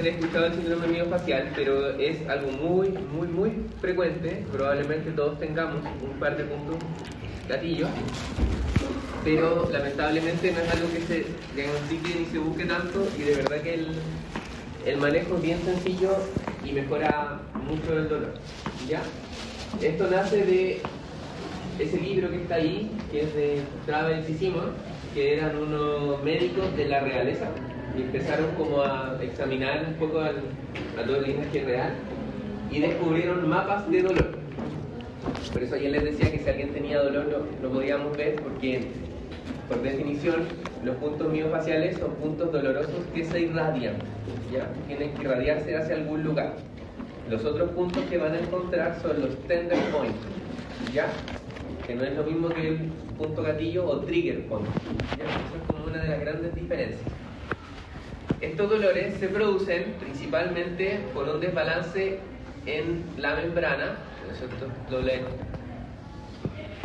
hayan escuchado el síndrome miofacial, pero es algo muy frecuente. Probablemente todos tengamos un par de puntos gatillos, pero lamentablemente no es algo que se diagnostique ni se busque tanto, y de verdad que el manejo es bien sencillo y mejora mucho el dolor, ¿ya? Esto nace de ese libro que está ahí, que es de Travel y Simon, que eran unos médicos de la realeza y empezaron como a examinar un poco a todo el linaje real y descubrieron mapas de dolor. Por eso ayer les decía que si alguien tenía dolor lo podíamos ver, porque por definición los puntos miofaciales son puntos dolorosos que se irradian, ¿ya? Tienen que irradiarse hacia algún lugar. Los otros puntos que van a encontrar son los tender points, ¿ya? Que no es lo mismo que el punto gatillo o trigger point, ¿ya? Eso es como una de las grandes diferencias. Estos dolores se producen principalmente por un desbalance en la membrana, ¿cierto?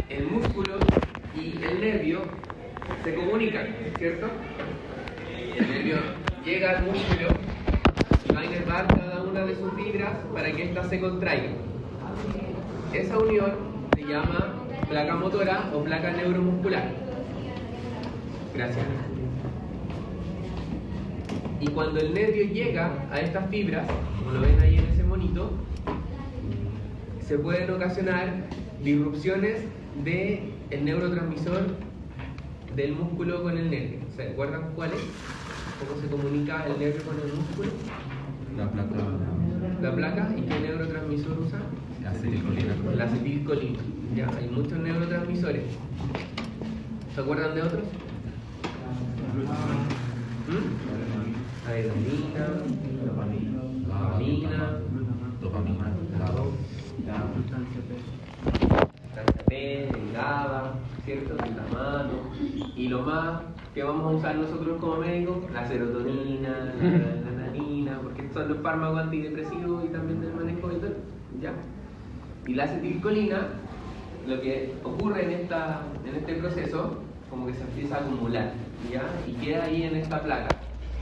El músculo y el nervio se comunican, ¿cierto? El nervio llega al músculo y va a inervar cada una de sus fibras para que éstas se contraigan. Esa unión se llama placa motora o placa neuromuscular. Gracias. Y cuando el nervio llega a estas fibras, como lo ven ahí en ese monito, se pueden ocasionar disrupciones del neurotransmisor del músculo con el nervio. ¿Se acuerdan cuál es? ¿Cómo se comunica el nervio con el músculo? La placa. ¿Y qué neurotransmisor usa? La acetilcolina. La acetilcolina. Ya, hay muchos neurotransmisores. ¿Se acuerdan de otros? Adrenalina, dopamina, la sustancia P, el GABA, ¿cierto? El mano. Y lo más que vamos a usar nosotros como médicos, la serotonina, la adrenalina, porque son los fármacos antidepresivos y también del manejo del dolor, ¿ya? Y la acetilcolina, lo que ocurre en este proceso, como que se empieza a acumular, ¿ya? Y queda ahí en esta placa.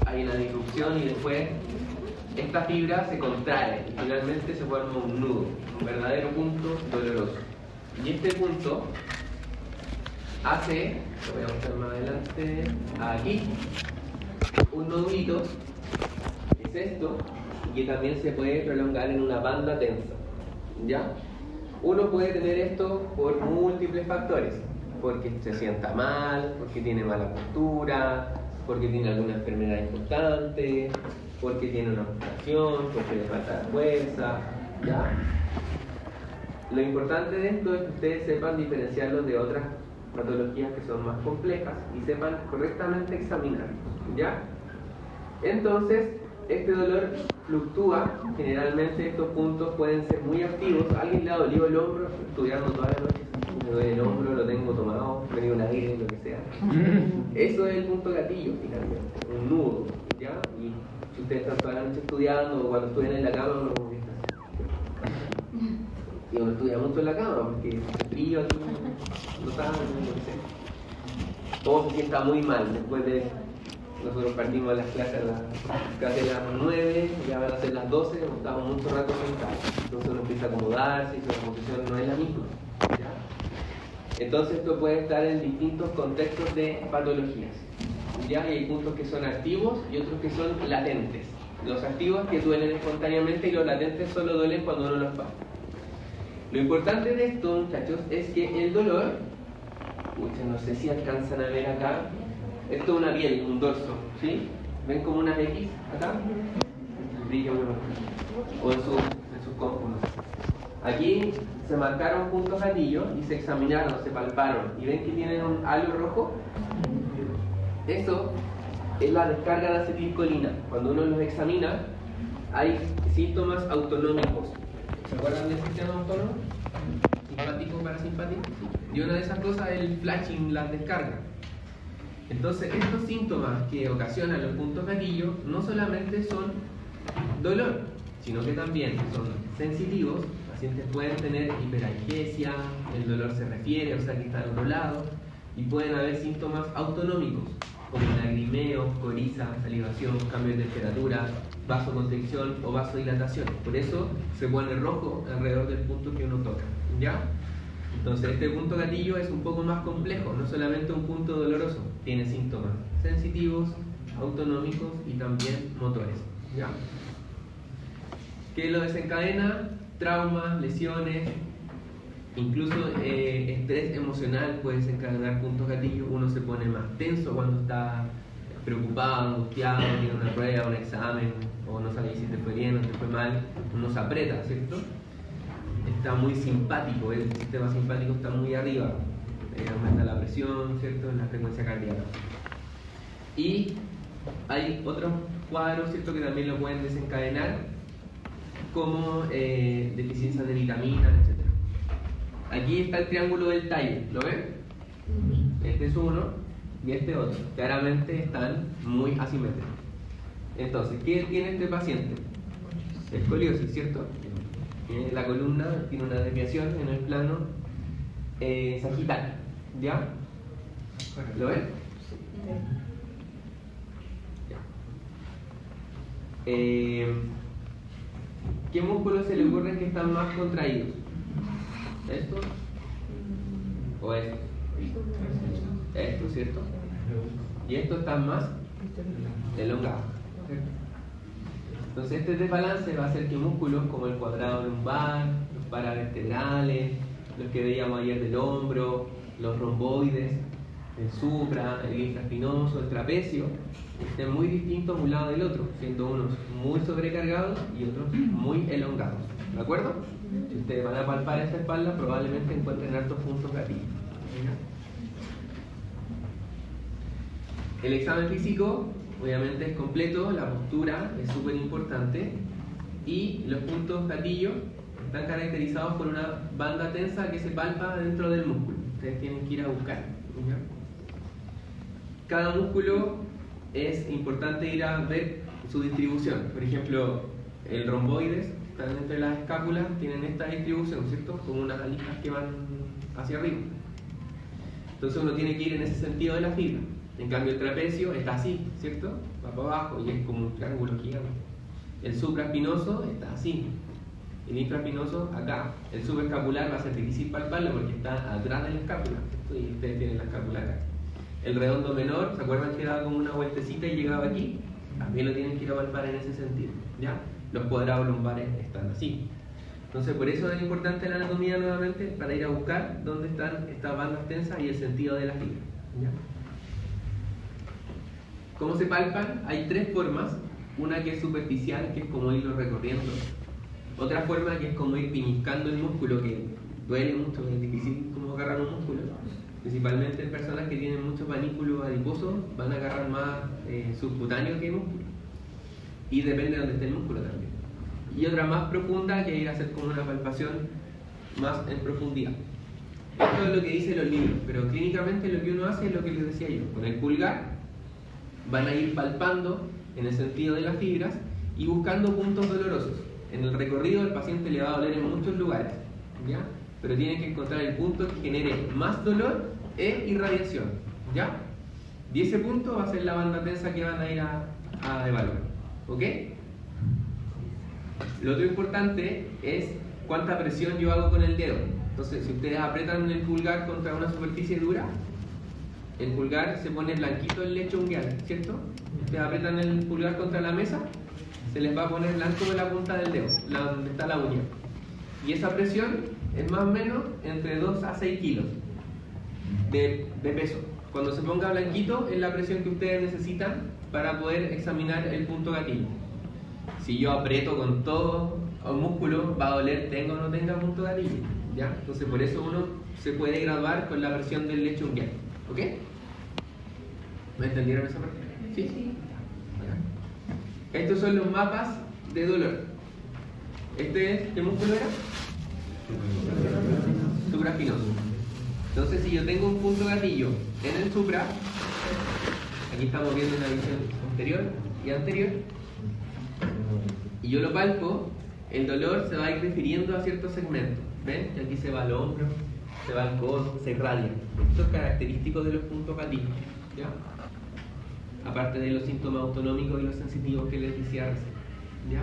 Hay una disrupción y después esta fibra se contrae y finalmente se forma un nudo, un verdadero punto doloroso. Y este punto hace, lo voy a mostrar más adelante, aquí, un nodulito, es esto, y que también se puede prolongar en una banda tensa, ¿ya? Uno puede tener esto por múltiples factores, porque se sienta mal, porque tiene mala postura, porque tiene alguna enfermedad importante, porque tiene una operación, porque le falta fuerza, ¿ya? Lo importante de esto es que ustedes sepan diferenciarlo de otras patologías que son más complejas y sepan correctamente examinarlos, ¿ya? Entonces, este dolor fluctúa, generalmente estos puntos pueden ser muy activos. ¿Alguien le ha dolido el hombro estudiando toda la noche? Me duele el hombro, lo tengo tomado, me dio un aire, lo que sea. Eso es el punto gatillo, finalmente, un nudo, ¿ya? Y si ustedes están toda la noche estudiando o cuando estudian en la cama, uno como que está así. Y uno estudia mucho en la cama porque el frío aquí no sabe, no sé. O se sienta muy mal después de. Nosotros partimos las clases casi a las 9, ya van a ser las 12, estamos mucho rato sentados. Entonces uno empieza a acomodarse y su posición no es la misma, ¿ya? Entonces esto puede estar en distintos contextos de patologías, ¿ya? Y hay puntos que son activos y otros que son latentes. Los activos que duelen espontáneamente y los latentes solo duelen cuando uno los va. Lo importante de esto, muchachos, es que el dolor, no sé si alcanzan a ver acá, esto es una piel, un dorso, ¿sí? ¿Ven como unas X acá? Brillo o en sus cómpulos. Aquí se marcaron puntos gatillos y se examinaron, se palparon. ¿Y ven que tienen un halo rojo? Eso es la descarga de acetilcolina. Cuando uno los examina, hay síntomas autonómicos. ¿Se acuerdan del sistema autónomo? Simpático, parasimpático. Y una de esas cosas es el flashing, las descargas. Entonces, estos síntomas que ocasionan los puntos gatillo no solamente son dolor, sino que también son sensitivos. Pacientes pueden tener hiperalgesia, el dolor se refiere, o sea que está en otro lado, y pueden haber síntomas autonómicos, como lagrimeo, coriza, salivación, cambio de temperatura, vasoconstricción o vasodilatación. Por eso se pone rojo alrededor del punto que uno toca, ¿ya? Entonces este punto gatillo es un poco más complejo, no solamente un punto doloroso, tiene síntomas sensitivos, autonómicos y también motores, ¿ya? ¿Qué lo desencadena? Traumas, lesiones, incluso estrés emocional puede desencadenar puntos gatillos. Uno se pone más tenso cuando está preocupado, angustiado, tiene una prueba, un examen, o no sabe si te fue bien o te fue mal, uno se aprieta, ¿cierto? Está muy simpático, el sistema simpático está muy arriba, aumenta la presión, ¿cierto? La frecuencia cardíaca. Y hay otros cuadros, ¿cierto?, que también lo pueden desencadenar, como deficiencia de vitaminas, etc. Aquí está el triángulo del tallo, ¿lo ven? Este es uno y este otro. Claramente están muy asimétricos. Entonces, ¿qué tiene este paciente? Escoliosis, ¿cierto? La columna tiene una desviación en el plano sagital, ¿ya? ¿Lo ven? ¿Qué músculos se le ocurren que están más contraídos? ¿Estos? ¿O estos? Estos, ¿cierto? Y estos están más elongados. Entonces este desbalance va a hacer que músculos como el cuadrado lumbar, los paravertebrales, los que veíamos ayer del hombro, los romboides, el supra, el infraespinoso, el trapecio, estén muy distintos un lado del otro, siendo unos muy sobrecargados y otros muy elongados. ¿De acuerdo? Si ustedes van a palpar esta espalda, probablemente encuentren hartos puntos gatillos. El examen físico, obviamente, es completo, la postura es súper importante y los puntos gatillos están caracterizados por una banda tensa que se palpa dentro del músculo. Ustedes tienen que ir a buscar, ¿ya? Cada músculo es importante ir a ver su distribución. Por ejemplo, el romboides, están entre las escápulas, tienen esta distribución, ¿cierto? Como unas alijas que van hacia arriba. Entonces uno tiene que ir en ese sentido de la fibra. En cambio el trapecio está así, ¿cierto? Va para abajo y es como un triángulo gigante. El supraespinoso está así. El infraespinoso acá. El supraescapular va a ser difícil palparlo porque está atrás de la escápula, ¿cierto? Y ustedes tienen la escápula acá. El redondo menor, ¿se acuerdan que daba como una vueltecita y llegaba aquí? También lo tienen que ir a palpar en ese sentido, ¿ya? Los cuadrados lumbares están así. Entonces por eso es importante la anatomía nuevamente, para ir a buscar dónde están estas bandas tensas y el sentido de la fibra, ¿ya? ¿Cómo se palpan? Hay tres formas. Una que es superficial, que es como irlo recorriendo. Otra forma que es como ir piñiscando el músculo, que duele mucho, es difícil como agarrar un músculo. Principalmente en personas que tienen mucho panículo adiposo, van a agarrar más subcutáneo que músculo. Y depende de dónde esté el músculo también. Y otra más profunda, que es ir a hacer como una palpación más en profundidad. Esto es lo que dicen los libros, pero clínicamente lo que uno hace es lo que les decía yo. Con el pulgar van a ir palpando en el sentido de las fibras y buscando puntos dolorosos. En el recorrido el paciente le va a doler en muchos lugares, ¿ya? Pero tiene que encontrar el punto que genere más dolor e irradiación, ¿ya? Y ese punto va a ser la banda tensa que van a ir a evaluar, ¿ok? Lo otro importante es cuánta presión yo hago con el dedo. Entonces, si ustedes apretan el pulgar contra una superficie dura, el pulgar se pone blanquito el lecho unguial, ¿cierto? Ustedes apretan el pulgar contra la mesa, se les va a poner blanco de la punta del dedo, donde está la uña. Y esa presión es más o menos entre 2 a 6 kilos de peso. Cuando se ponga blanquito es la presión que ustedes necesitan para poder examinar el punto gatillo. Si yo aprieto con todo un músculo, va a doler, tenga o no tenga punto gatillo, ¿ya? Entonces por eso uno se puede graduar con la presión del lecho unguial, ¿ok? ¿Me entendieron esa parte? ¿Sí? Sí. Estos son los mapas de dolor. ¿Qué músculo era? Supraespinoso. Entonces, si yo tengo un punto gatillo en el supra, aquí estamos viendo una visión posterior y anterior, y yo lo palpo, el dolor se va a ir refiriendo a ciertos segmentos. ¿Ven? Y aquí se va al hombro, se va al codo, se irradia. Esto es característico de los puntos gatillos, ¿ya? aparte de los síntomas autonómicos y los sensitivos que les decía recién, ¿ya?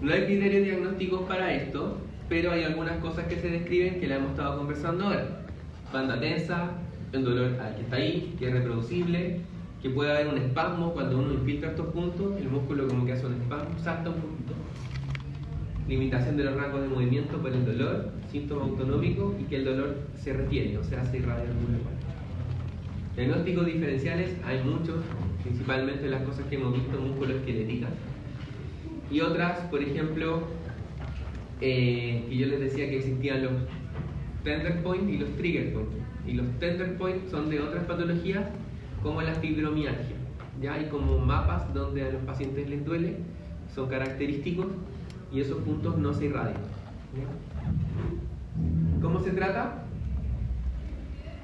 No hay criterios diagnósticos para esto, pero hay algunas cosas que se describen que la hemos estado conversando ahora. Banda tensa, un dolor que está ahí, que es reproducible, que puede haber un espasmo cuando uno infiltra estos puntos, el músculo como que hace un espasmo, salta un poquito. Limitación de los rangos de movimiento por el dolor, síntoma autonómico y que el dolor se retiene, o sea, se irradia alguna parte. Diagnósticos diferenciales hay muchos, principalmente las cosas que hemos visto, músculo esqueléticas. Y otras, por ejemplo, que yo les decía que existían los tender point y los trigger point. Y los tender point son de otras patologías, como la fibromialgia. Ya hay como mapas donde a los pacientes les duele, son característicos y esos puntos no se irradian. ¿Ya? ¿Cómo se trata?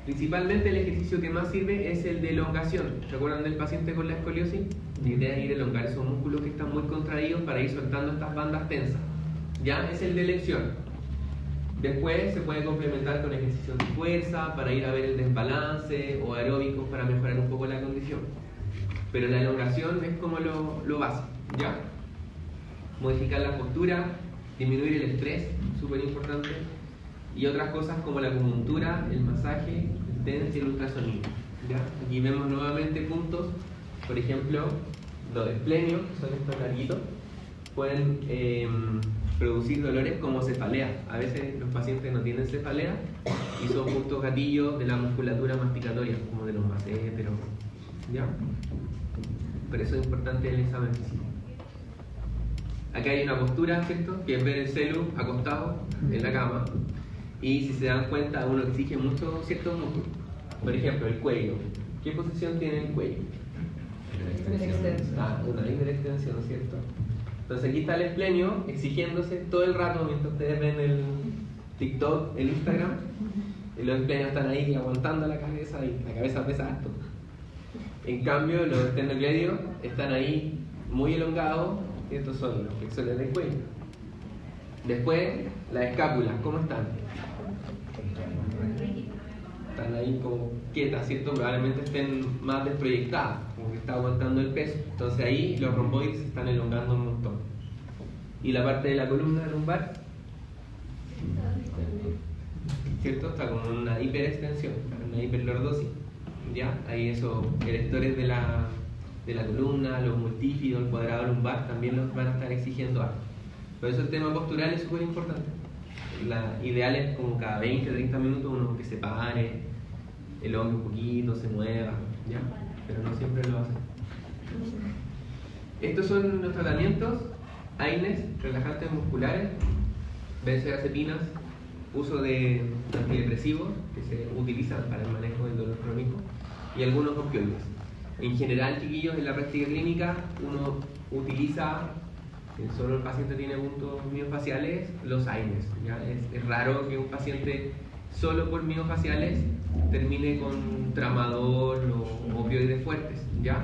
Principalmente el ejercicio que más sirve es el de elongación. ¿Se acuerdan del paciente con la escoliosis? La idea es ir a elongar esos músculos que están muy contraídos para ir soltando estas bandas tensas. Ya es el de elección. Después se puede complementar con ejercicios de fuerza para ir a ver el desbalance o aeróbicos para mejorar un poco la condición. Pero la elongación es como lo básico, ¿ya? Modificar la postura, disminuir el estrés, súper importante. Y otras cosas como la acupuntura, el masaje, el TENS y el ultrasonido, ¿ya? Aquí vemos nuevamente puntos, por ejemplo, los esplenios, que son estos larguitos, pueden producir dolores como cefalea. A veces los pacientes no tienen cefalea y son puntos gatillos de la musculatura masticatoria, como de los masseteros, ¿ya? Por eso es importante el examen físico. Acá hay una postura, ¿cierto? Que es ver el celu acostado en la cama. Y si se dan cuenta, uno exige mucho ciertos músculos. Por ejemplo, el cuello. ¿Qué posición tiene el cuello? Una hiperextensión, ¿cierto? Entonces aquí está el esplenio exigiéndose todo el rato mientras ustedes ven el TikTok, el Instagram, y los esplenios están ahí aguantando la cabeza y la cabeza pesa harto. En cambio, los esternocleidos están ahí muy elongados y estos son los flexores del cuello. Después, las escápulas, ¿cómo están? Están ahí como quietas, ¿cierto? Probablemente estén más desproyectadas, como que está aguantando el peso. Entonces ahí los romboides se están elongando un montón. Y la parte de la columna lumbar, ¿cierto? Está como una hiperextensión, una hiperlordosis. ¿Ya? Ahí esos erectores de la columna, los multífidos, el cuadrado lumbar también los van a estar exigiendo algo. Por eso el tema postural es súper importante. La ideal es como cada 20-30 minutos uno que se pare, el hombro un poquito, se mueva, ¿ya? Pero no siempre lo hace. Estos son los tratamientos: AINES, relajantes musculares, benzodiazepinas, uso de antidepresivos que se utilizan para el manejo del dolor crónico y algunos opioides. En general, chiquillos, en la práctica clínica uno utiliza, solo el paciente tiene puntos miofaciales, los AINES, ¿ya? Es raro que un paciente solo por miofaciales termine con tramador o opioides fuertes, ¿ya?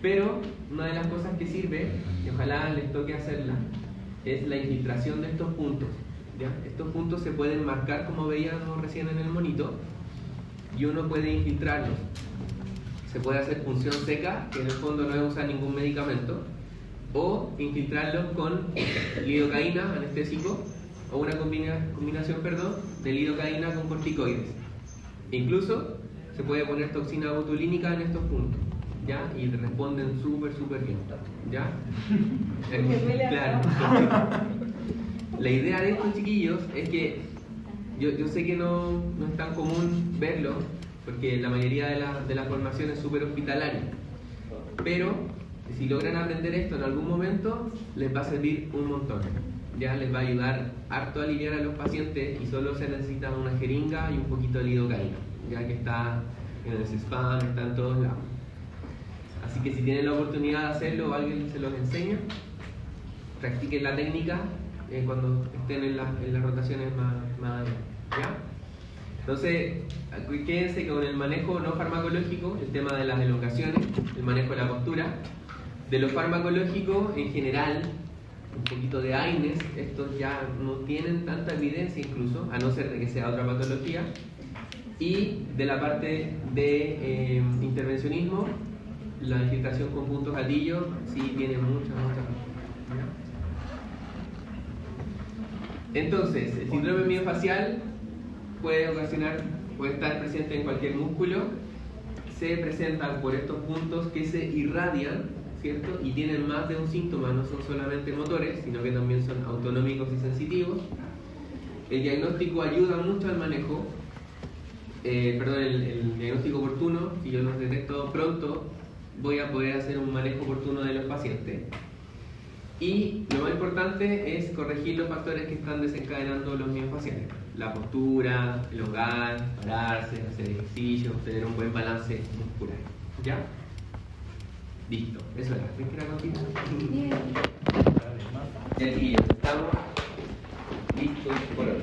Pero una de las cosas que sirve, y ojalá les toque hacerla, es la infiltración de estos puntos, ¿ya? Estos puntos se pueden marcar como veíamos recién en el monito y uno puede infiltrarlos. Se puede hacer punción seca, que en el fondo no es usar ningún medicamento, o infiltrarlos con lidocaína, anestésico, o una combinación de lidocaína con corticoides. Incluso se puede poner toxina botulínica en estos puntos, ¿ya? Y responden súper bien, ¿ya? Claro. La idea de estos chiquillos es que yo sé que no es tan común verlo, porque la mayoría de la formación es súper hospitalaria, pero si logran aprender esto en algún momento, les va a servir un montón. Ya les va a ayudar harto a aliviar a los pacientes y solo se necesita una jeringa y un poquito de lidocaína, ya que está en el CESPAM, está en todos lados. Así que si tienen la oportunidad de hacerlo o alguien se los enseña, practiquen la técnica cuando estén en las rotaciones más adelante, ¿ya? Entonces, quédense con el manejo no farmacológico, el tema de las elongaciones, el manejo de la postura. De lo farmacológico, en general, un poquito de AINES, estos ya no tienen tanta evidencia incluso, a no ser de que sea otra patología. Y de la parte de intervencionismo, la infiltración con puntos gatillo sí tiene muchas. Entonces, el síndrome miofascial puede estar presente en cualquier músculo. Se presentan por estos puntos que se irradian, ¿cierto? Y tienen más de un síntoma, no son solamente motores, sino que también son autonómicos y sensitivos. El diagnóstico ayuda mucho al manejo, el diagnóstico oportuno. Si yo los detecto pronto, voy a poder hacer un manejo oportuno de los pacientes. Y lo más importante es corregir los factores que están desencadenando los miofasciales. La postura, elongar, pararse, hacer ejercicio, tener un buen balance muscular. ¿Ya? Listo, eso era. ¿Ves que era cortita? Bien. Ya, chiquillos, estamos listos por hoy.